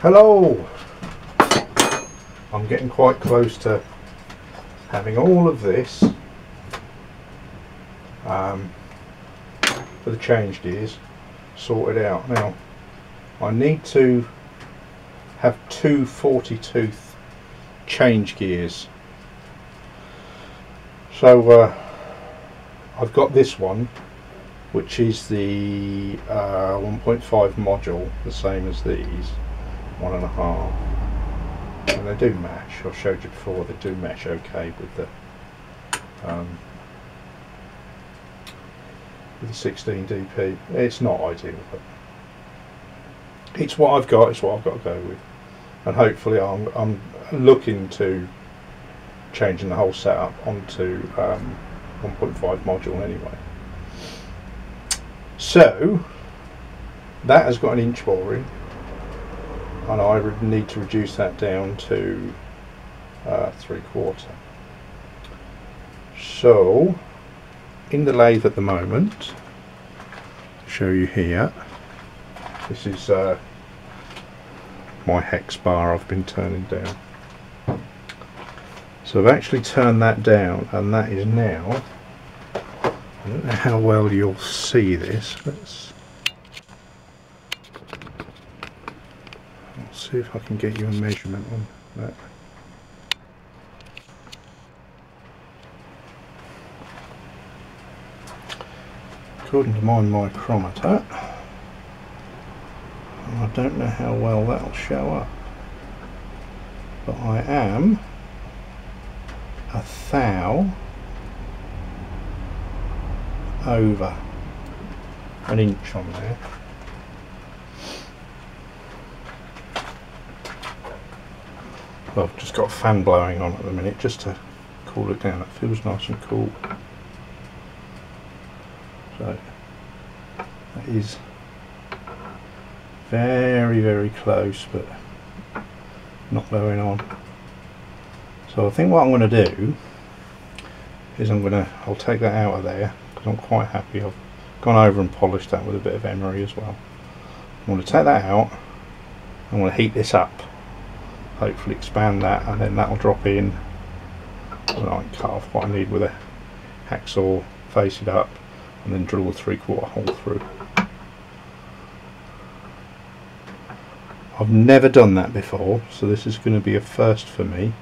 Hello! I'm getting quite close to having all of this for the change gears sorted out. Now I need to have two 40 tooth change gears. So I've got this one, which is the 1.5 module, the same as these, 1.5, and they do match. I showed you before, they do match okay with the 16 DP. It's not ideal, but it's what I've got. It's what I've got to go with, and hopefully I'm looking to changing the whole setup onto 1.5 module anyway. So that has got an inch boring, and I would need to reduce that down to 3/4. So in the lathe at the moment, I'll show you here, this is my hex bar I've been turning down. So I've actually turned that down, and that is now, I don't know how well you'll see this, let's see if I can get you a measurement on that. According to my micrometer, I don't know how well that'll show up, but I am a thou over an inch on there. Well, I've just got a fan blowing on at the minute just to cool it down. It feels nice and cool. So that is very, very close, but not going on. So I think what I'm going to do is I'll take that out of there, because I'm quite happy. I've gone over and polished that with a bit of emery as well. I'm going to take that out. I'm going to heat this up, hopefully expand that, and then that'll drop in, and I can cut off what I need with a hacksaw, face it up, and then drill a 3/4 hole through. I've never done that before, so this is going to be a first for me,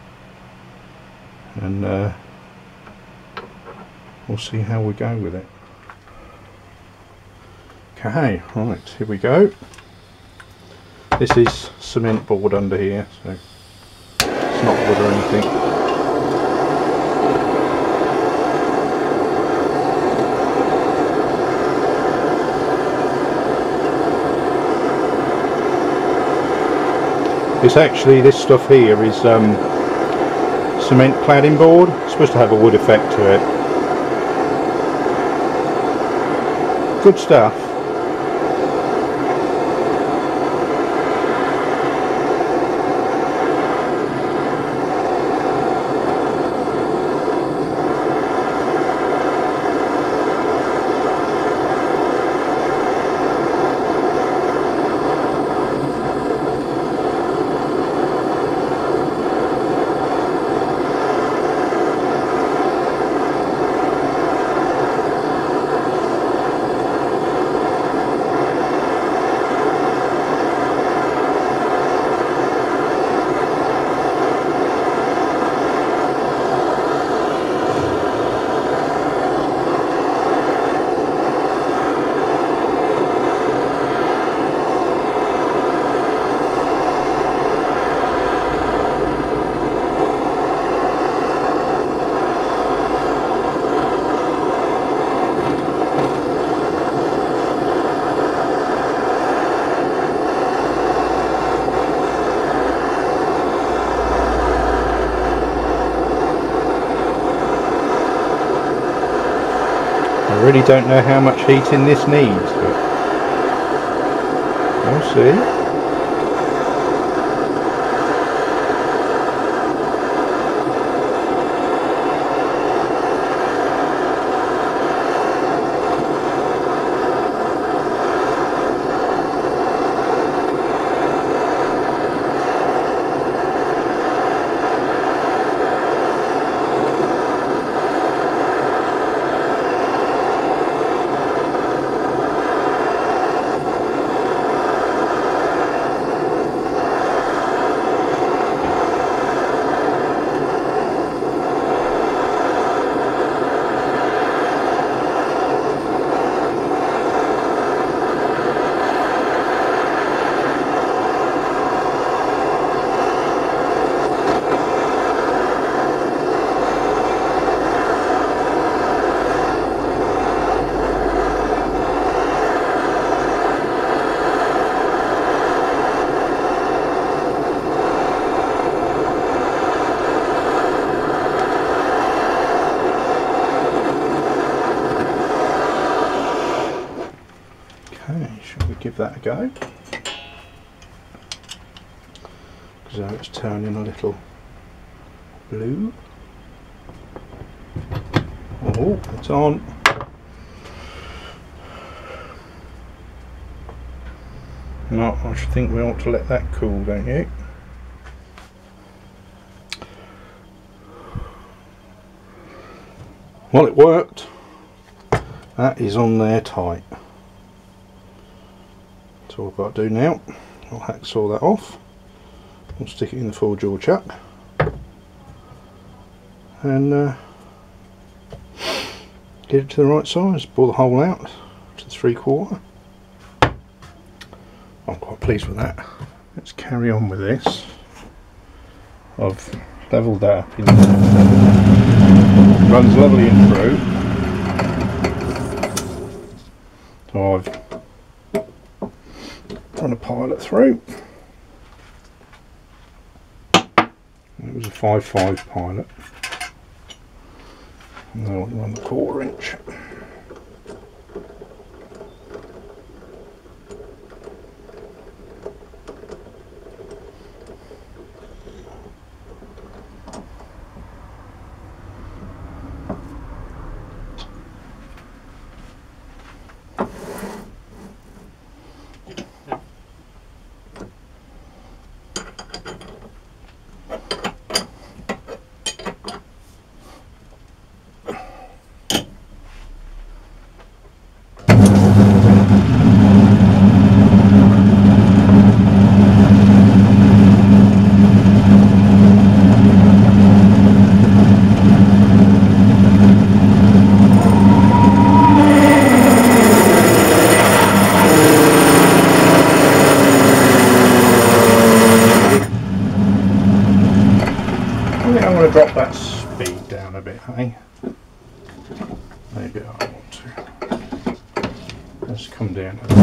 and we'll see how we go with it. Okay, right, here we go. This is cement board under here, so it's not wood or anything. It's actually, this stuff here is cement cladding board. It's supposed to have a wood effect to it. Good stuff. I really don't know how much heating this needs, but we'll see. Okay, shall we give that a go? Because it's turning a little blue. Oh, it's on. No, I should think we ought to let that cool, don't you? Well, it worked. That is on there tight. That's all I've got to do now. I'll hacksaw that off. I'll stick it in the 4-jaw chuck. And get it to the right size. Bore the hole out to 3/4. I'm quite pleased with that. Let's carry on with this. I've levelled that up. Runs lovely in through. So I've done a pilot through. It was a 5.5 pilot. And then I'll run the 1/4 inch. Drop that speed down a bit, hey? Maybe I want to. Let's come down a bit.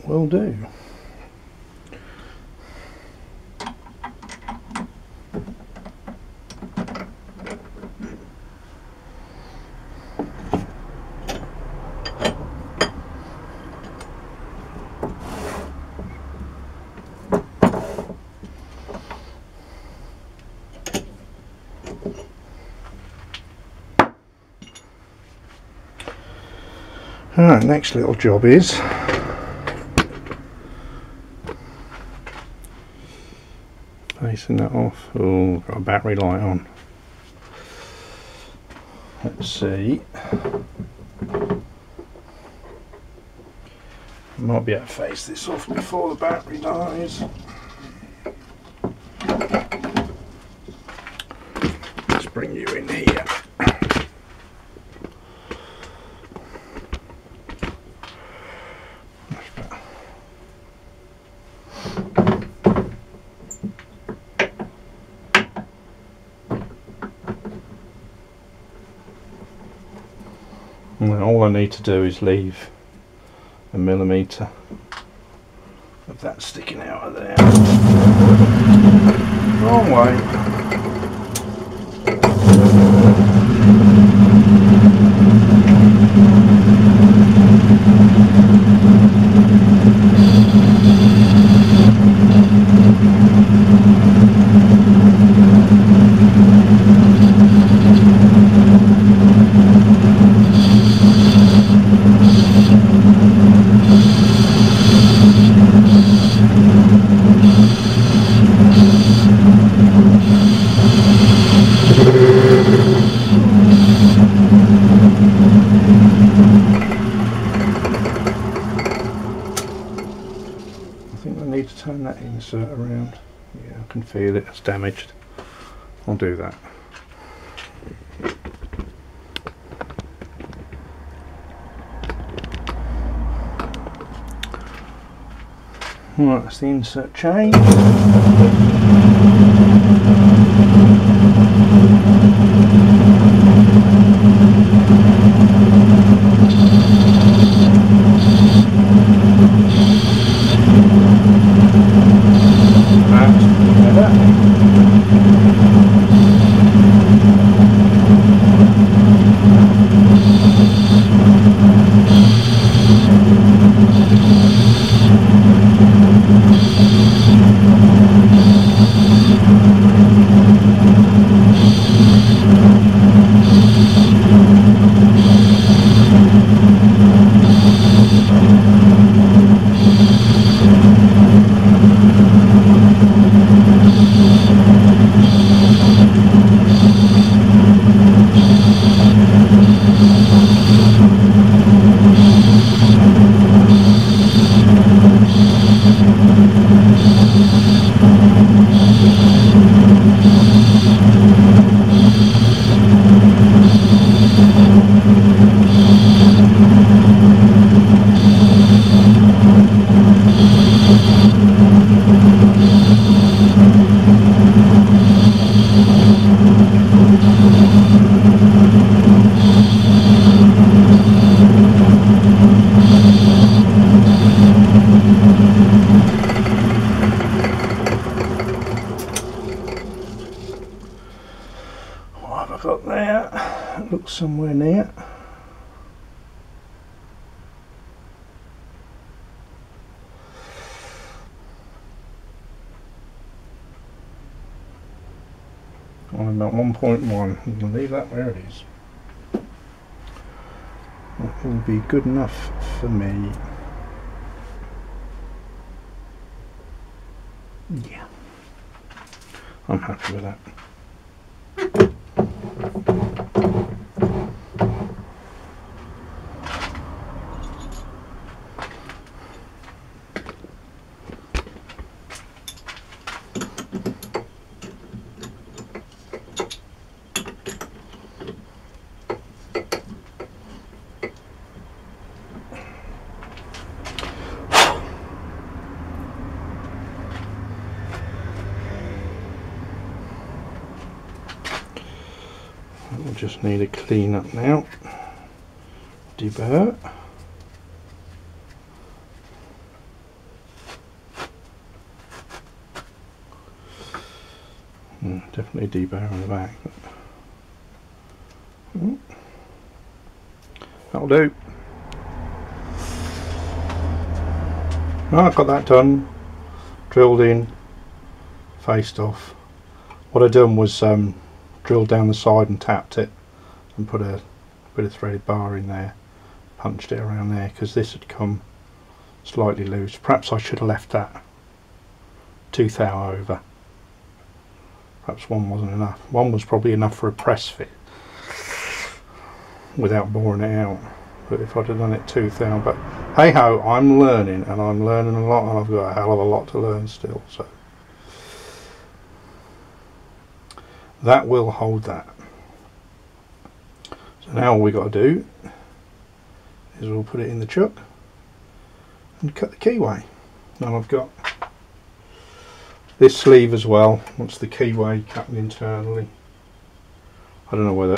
Will do. Alright, next little job is facing that off. Oh, got a battery light on. Let's see. Might be able to face this off before the battery dies. Let's bring you in here. Now all I need to do is leave a millimetre of that sticking out of there. Wrong way. Turn that insert around. Yeah, I can feel it, it's damaged. I'll do that. Right, that's the insert chain. Got there, it looks somewhere near. On about 1.1, I'm going to leave that where it is. That will be good enough for me. Yeah, I'm happy with that. We'll just need a clean up now. Deburr. Definitely deburr on the back. That'll do. I've got that done. Drilled in, faced off. What I done was drilled down the side and tapped it and put a bit of threaded bar in there, punched it around there because this had come slightly loose. Perhaps I should have left that tooth out over. Perhaps one wasn't enough. One was probably enough for a press fit without boring it out, but if I'd have done it tooth out, but hey ho, I'm learning, and I'm learning a lot, and I've got a hell of a lot to learn still, so that will hold that. So now all we got to do is we'll put it in the chuck and cut the keyway. Now I've got this sleeve as well, wants the keyway cut internally. I don't know whether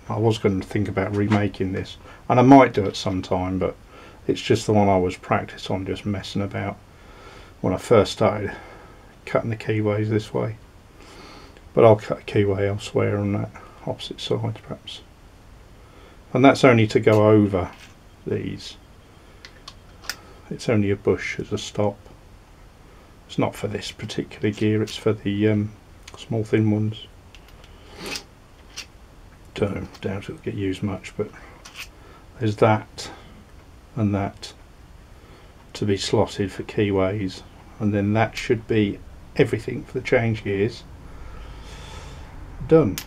I was going to think about remaking this, and I might do it sometime, but it's just the one I was practice on, just messing about when I first started cutting the keyways this way. But I'll cut a keyway elsewhere on that opposite side perhaps. And that's only to go over these. It's only a bush as a stop. It's not for this particular gear, it's for the small thin ones. Doubt it'll get used much, but there's that and that to be slotted for keyways, and then that should be everything for the change gears done.